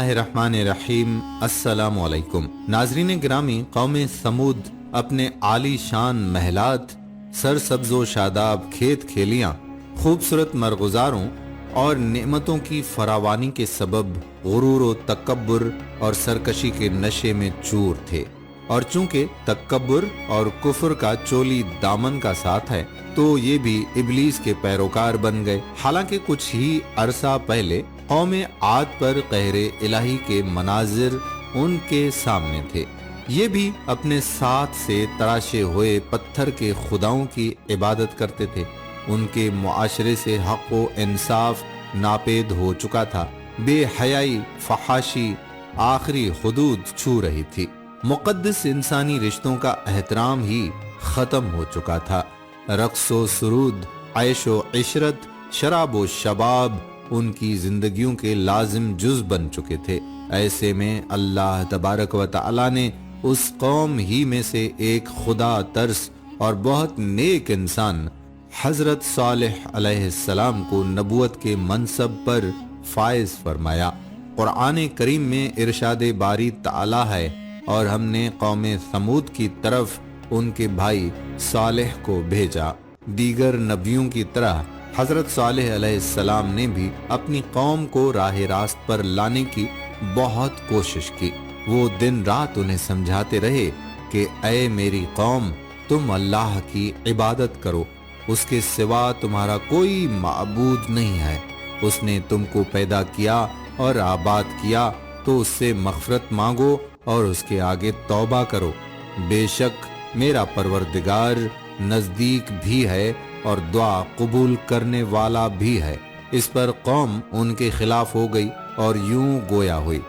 اللہ الرحمن الرحیم۔ السلام علیکم ناظرین گرامی، قوم ثمود اپنے عالی شان محلات، سرسبز و شاداب کھیت کھیلیاں، خوبصورت مرغزاروں اور نعمتوں کی فراوانی کے سبب غرور و تکبر اور سرکشی کے نشے میں چور تھے، اور چونکہ تکبر اور کفر کا چولی دامن کا ساتھ ہے تو یہ بھی ابلیس کے پیروکار بن گئے۔ حالانکہ کچھ ہی عرصہ پہلے قوم عاد پر قہر الہی کے مناظر ان کے سامنے تھے۔ یہ بھی اپنے ساتھ سے تراشے ہوئے پتھر کے خداؤں کی عبادت کرتے تھے۔ ان کے معاشرے سے حق و انصاف ناپید ہو چکا تھا، بے حیائی، فحاشی آخری حدود چھو رہی تھی، مقدس انسانی رشتوں کا احترام ہی ختم ہو چکا تھا، رقص و سرود، عیش و عشرت، شراب و شباب ان کی زندگیوں کے لازم جز بن چکے تھے۔ ایسے میں اللہ تبارک و تعالی نے اس قوم ہی میں سے ایک خدا ترس اور بہت نیک انسان حضرت صالح علیہ السلام کو نبوت کے منصب پر فائز فرمایا۔ قرآن کریم میں ارشاد باری تعالی ہے، اور ہم نے قوم ثمود کی طرف ان کے بھائی صالح کو بھیجا۔ دیگر نبیوں کی طرح حضرت صالح علیہ السلام نے بھی اپنی قوم کو راہ راست پر لانے کی بہت کوشش کی۔ وہ دن رات انہیں سمجھاتے رہے کہ اے میری قوم، تم اللہ کی عبادت کرو، اس کے سوا تمہارا کوئی معبود نہیں ہے۔ اس نے تم کو پیدا کیا اور آباد کیا، تو اس سے مغفرت مانگو اور اس کے آگے توبہ کرو۔ بے شک میرا پروردگار نزدیک بھی ہے اور دعا قبول کرنے والا بھی ہے۔ اس پر قوم ان کے خلاف ہو گئی اور یوں گویا ہوئی۔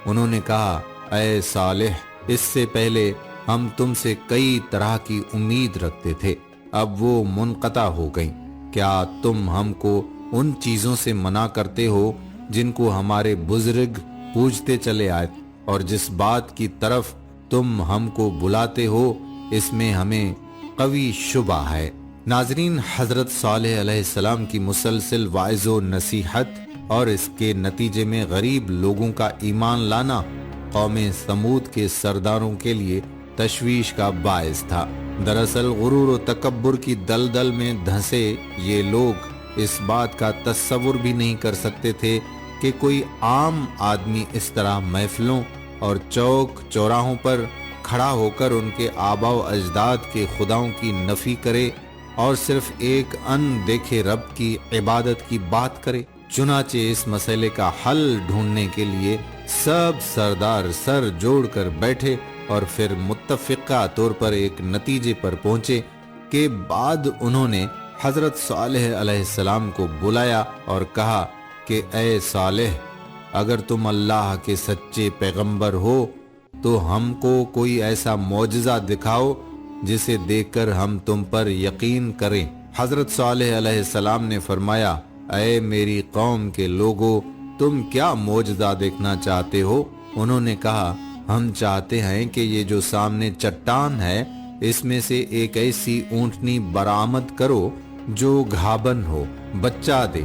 انہوں نے کہا، اے صالح، اس سے پہلے ہم تم سے کئی طرح کی امید رکھتے تھے، اب وہ منقطع ہو گئیں۔ کیا تم ہم کو ان چیزوں سے منع کرتے ہو جن کو ہمارے بزرگ پوجتے چلے آئے، اور جس بات کی طرف تم ہم کو بلاتے ہو اس میں ہمیں قوی شبہ ہے۔ ناظرین، حضرت صالح علیہ السلام کی مسلسل وعظ و نصیحت اور اس کے نتیجے میں غریب لوگوں کا ایمان لانا قوم ثمود کے سرداروں کے لیے تشویش کا باعث تھا۔ دراصل غرور و تکبر کی دلدل میں دھنسے یہ لوگ اس بات کا تصور بھی نہیں کر سکتے تھے کہ کوئی عام آدمی اس طرح محفلوں اور چوک چوراہوں پر کھڑا ہو کر ان کے آباء و اجداد کے خداؤں کی نفی کرے اور صرف ایک ان دیکھے رب کی عبادت کی بات کرے۔ چنانچہ اس مسئلے کا حل ڈھونڈنے کے لیے سب سردار سر جوڑ کر بیٹھے اور پھر متفقہ طور پر ایک نتیجے پر پہنچے کہ بعد انہوں نے حضرت صالح علیہ السلام کو بلایا اور کہا کہ اے صالح، اگر تم اللہ کے سچے پیغمبر ہو تو ہم کو کوئی ایسا معجزہ دکھاؤ جسے دیکھ کر ہم تم پر یقین کریں۔ حضرت صالح علیہ السلام نے فرمایا، اے میری قوم کے لوگو، تم کیا معجزہ دیکھنا چاہتے ہو؟ انہوں نے کہا، ہم چاہتے ہیں کہ یہ جو سامنے چٹان ہے اس میں سے ایک ایسی اونٹنی برآمد کرو جو گھابن ہو، بچہ دے،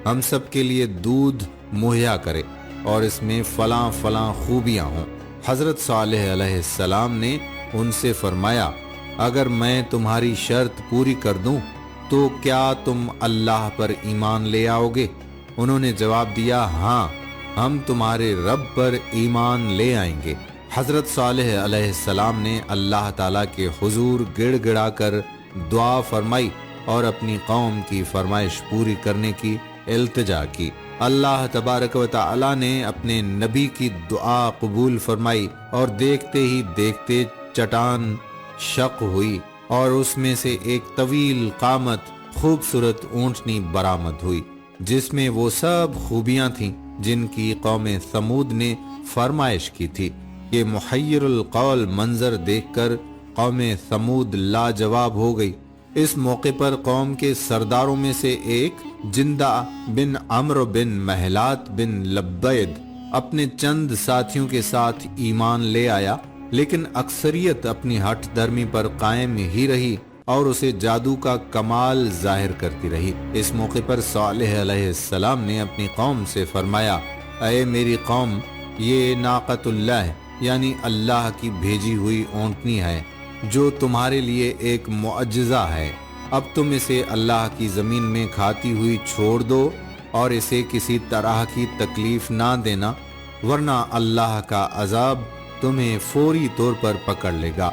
ہم سب کے لیے دودھ مہیا کرے اور اس میں فلاں فلاں خوبیاں ہوں۔ حضرت صالح علیہ السلام نے ان سے فرمایا، اگر میں تمہاری شرط پوری کر دوں تو کیا تم اللہ پر ایمان لے آؤ گے؟ انہوں نے جواب دیا، ہاں، ہم تمہارے رب پر ایمان لے آئیں گے۔ حضرت صالح علیہ السلام نے اللہ تعالیٰ کے حضور گڑ گڑا کر دعا فرمائی اور اپنی قوم کی فرمائش پوری کرنے کی التجا کی۔ اللہ تبارک و تعالیٰ نے اپنے نبی کی دعا قبول فرمائی اور دیکھتے ہی دیکھتے چٹان شق ہوئی اور اس میں سے ایک طویل قامت خوبصورت اونٹنی برآمد ہوئی جس میں وہ سب خوبیاں تھیں جن کی قوم ثمود نے فرمائش کی تھی۔ یہ محیر القول منظر دیکھ کر قوم ثمود لاجواب ہو گئی۔ اس موقع پر قوم کے سرداروں میں سے ایک جندہ بن عمرو بن محلات بن لبید اپنے چند ساتھیوں کے ساتھ ایمان لے آیا، لیکن اکثریت اپنی ہٹ دھرمی پر قائم ہی رہی اور اسے جادو کا کمال ظاہر کرتی رہی۔ اس موقع پر صالح علیہ السلام نے اپنی قوم سے فرمایا، اے میری قوم، یہ ناقۃ اللہ یعنی اللہ کی بھیجی ہوئی اونٹنی ہے جو تمہارے لیے ایک معجزہ ہے۔ اب تم اسے اللہ کی زمین میں کھاتی ہوئی چھوڑ دو اور اسے کسی طرح کی تکلیف نہ دینا، ورنہ اللہ کا عذاب تمہیں فوری طور پر پکڑ لے گا۔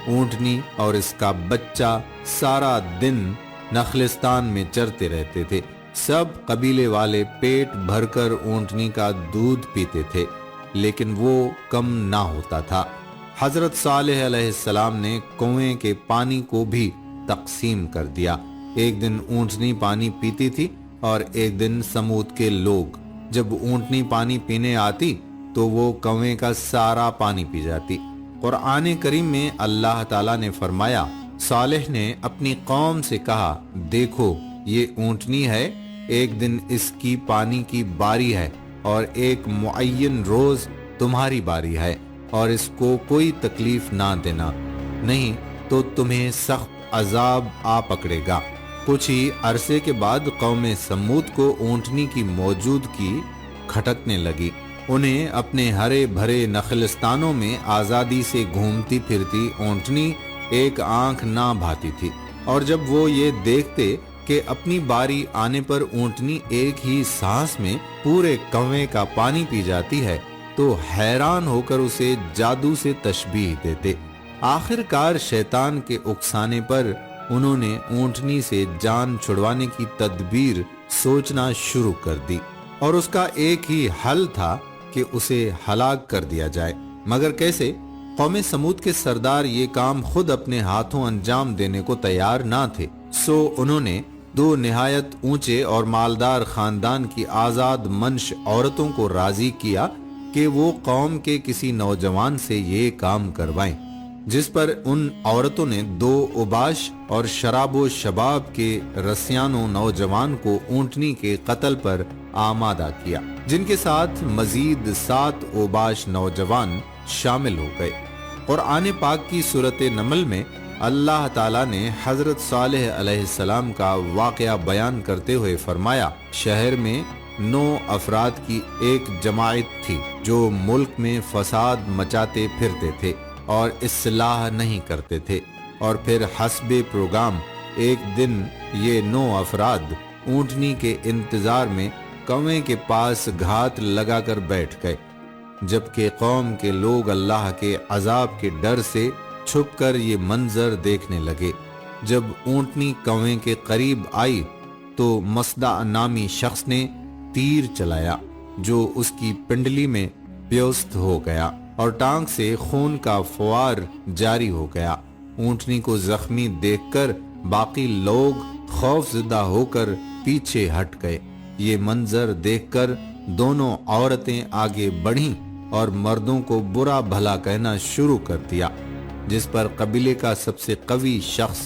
اونٹنی اور اس کا بچہ سارا دن نخلستان میں چرتے رہتے تھے۔ سب قبیلے والے پیٹ بھر کر اونٹنی کا دودھ پیتے تھے، لیکن وہ کم نہ ہوتا تھا۔ حضرت صالح علیہ السلام نے کنویں کے پانی کو بھی تقسیم کر دیا۔ ایک دن اونٹنی پانی پیتی تھی اور ایک دن سمود کے لوگ۔ جب اونٹنی پانی پینے آتی تو وہ کنویں کا سارا پانی پی جاتی۔ قرآن کریم میں اللہ تعالیٰ نے فرمایا، صالح نے اپنی قوم سے کہا، دیکھو یہ اونٹنی ہے، ایک دن اس کی پانی کی باری ہے اور ایک معین روز تمہاری باری ہے، اور اس کو کوئی تکلیف نہ دینا، نہیں تو تمہیں سخت عذاب آ پکڑے گا۔ کچھ ہی عرصے کے بعد قوم سمود کو اونٹنی کی موجودگی کھٹکنے لگی۔ انہیں اپنے ہرے بھرے نخلستانوں میں آزادی سے گھومتی پھرتی اونٹنی ایک آنکھ نہ بھاتی تھی، اور جب وہ یہ دیکھتے کہ اپنی باری آنے پر اونٹنی ایک ہی سانس میں پورے کنویں کا پانی پی جاتی ہے تو حیران ہو کر اسے جادو سے تشبیہ دیتے۔ آخر کار شیطان کے اکسانے پر انہوں نے اونٹنی سے جان چھڑوانے کی تدبیر سوچنا شروع کر دی، اور اس کا ایک ہی حل تھا کہ اسے ہلاک کر دیا جائے۔ مگر کیسے؟ قوم سمود کے سردار یہ کام خود اپنے ہاتھوں انجام دینے کو تیار نہ تھے، سو انہوں نے دو نہایت اونچے اور مالدار خاندان کی آزاد منش عورتوں کو راضی کیا کہ وہ قوم کے کسی نوجوان سے یہ کام کروائیں، جس پر ان عورتوں نے دو اوباش اور شراب و شباب کے رسیانوں نوجوان کو اونٹنی کے قتل پر آمادہ کیا، جن کے ساتھ مزید 7 اوباش نوجوان شامل ہو گئے۔ قرآن پاک کی سورۃ نمل میں اللہ تعالیٰ نے حضرت صالح علیہ السلام کا واقعہ بیان کرتے ہوئے فرمایا، شہر میں 9 افراد کی ایک جماعت تھی جو ملک میں فساد مچاتے پھرتے تھے اور اصلاح نہیں کرتے تھے، اور پھر حسب پروگرام ایک دن یہ 9 افراد اونٹنی کے انتظار میں کنویں کے پاس گھات لگا کر بیٹھ گئے، جبکہ قوم کے لوگ اللہ کے عذاب کے ڈر سے چھپ کر یہ منظر دیکھنے لگے۔ جب اونٹنی کنویں کے قریب آئی تو مصدع نامی شخص نے تیر چلایا جو اس کی پنڈلی میں پیوست ہو گیا اور ٹانگ سے خون کا فوار جاری ہو گیا۔ اونٹنی کو زخمی دیکھ کر باقی لوگ خوف زدہ ہو کر پیچھے ہٹ گئے۔ یہ منظر دیکھ کر دونوں عورتیں آگے بڑھیں اور مردوں کو برا بھلا کہنا شروع کر دیا، جس پر قبیلے کا سب سے قوی شخص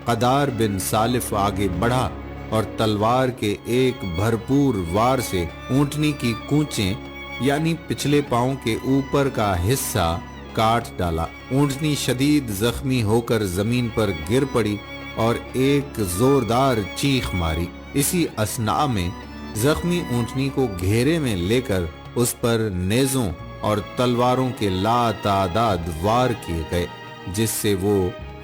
قدار بن سالف آگے بڑھا اور تلوار کے ایک بھرپور وار سے اونٹنی کی کونچیں یعنی پچھلے پاؤں کے اوپر کا حصہ کاٹ ڈالا۔ اونٹنی شدید زخمی ہو کر زمین پر گر پڑی اور ایک زوردار چیخ ماری۔ اسی اثناء میں زخمی اونٹنی کو گھیرے میں لے کر اس پر نیزوں اور تلواروں کے لاتعداد وار کیے گئے، جس سے وہ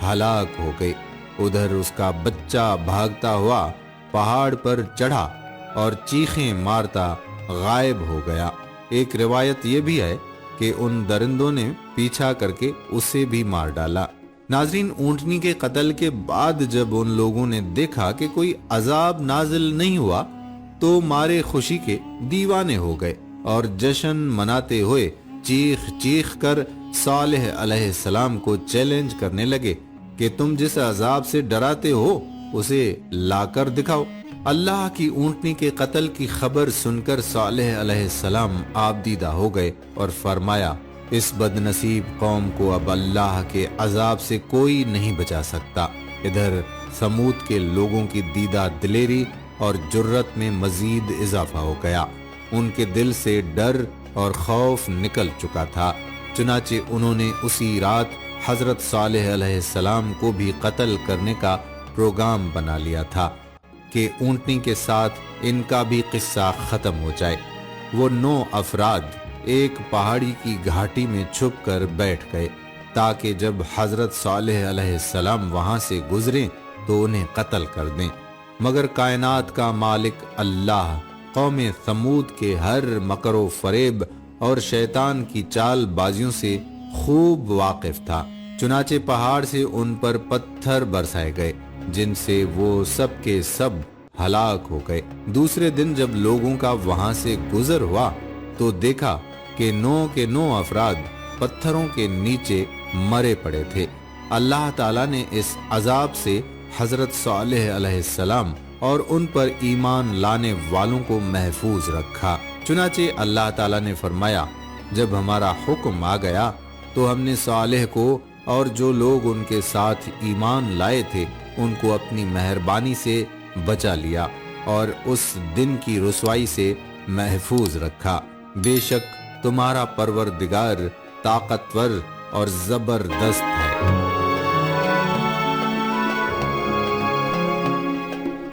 ہلاک ہو گئی۔ ادھر اس کا بچہ بھاگتا ہوا پہاڑ پر چڑھا اور چیخیں مارتا غائب ہو گیا۔ ایک روایت یہ بھی ہے کہ ان درندوں نے پیچھا کر کے اسے بھی مار ڈالا۔ ناظرین، اونٹنی کے قتل کے بعد جب ان لوگوں نے دیکھا کہ کوئی عذاب نازل نہیں ہوا تو مارے خوشی کے دیوانے ہو گئے اور جشن مناتے ہوئے چیخ چیخ کر صالح علیہ السلام کو چیلنج کرنے لگے کہ تم جس عذاب سے ڈراتے ہو اسے لا کر دکھاؤ۔ اللہ کی اونٹنی کے قتل کی خبر سن کر صالح علیہ السلام آبدیدہ ہو گئے اور فرمایا، اس بد نصیب قوم کو اب اللہ کے عذاب سے کوئی نہیں بچا سکتا۔ ادھر سمود کے لوگوں کی دیدہ دلیری اور جرت میں مزید اضافہ ہو گیا۔ ان کے دل سے ڈر اور خوف نکل چکا تھا، چنانچہ انہوں نے اسی رات حضرت صالح علیہ السلام کو بھی قتل کرنے کا پروگرام بنا لیا تھا کہ اونٹنی کے ساتھ ان کا بھی قصہ ختم ہو جائے۔ وہ 9 افراد ایک پہاڑی کی گھاٹی میں چھپ کر بیٹھ گئے تاکہ جب حضرت صالح علیہ السلام وہاں سے گزریں تو انہیں قتل کر دیں، مگر کائنات کا مالک اللہ قوم ثمود کے ہر مکر و فریب اور شیطان کی چال بازیوں سے خوب واقف تھا، چنانچہ پہاڑ سے ان پر پتھر برسائے گئے جن سے وہ سب کے سب ہلاک ہو گئے۔ دوسرے دن جب لوگوں کا وہاں سے گزر ہوا تو دیکھا کہ 9 کے 9 افراد پتھروں کے نیچے مرے پڑے تھے۔ اللہ تعالیٰ نے اس عذاب سے حضرت صالح علیہ السلام اور ان پر ایمان لانے والوں کو محفوظ رکھا۔ چنانچہ اللہ تعالیٰ نے فرمایا، جب ہمارا حکم آ گیا تو ہم نے صالح کو اور جو لوگ ان کے ساتھ ایمان لائے تھے ان کو اپنی مہربانی سے بچا لیا اور اس دن کی رسوائی سے محفوظ رکھا۔ بے شک تمہارا پروردگار طاقتور اور زبردست ہے۔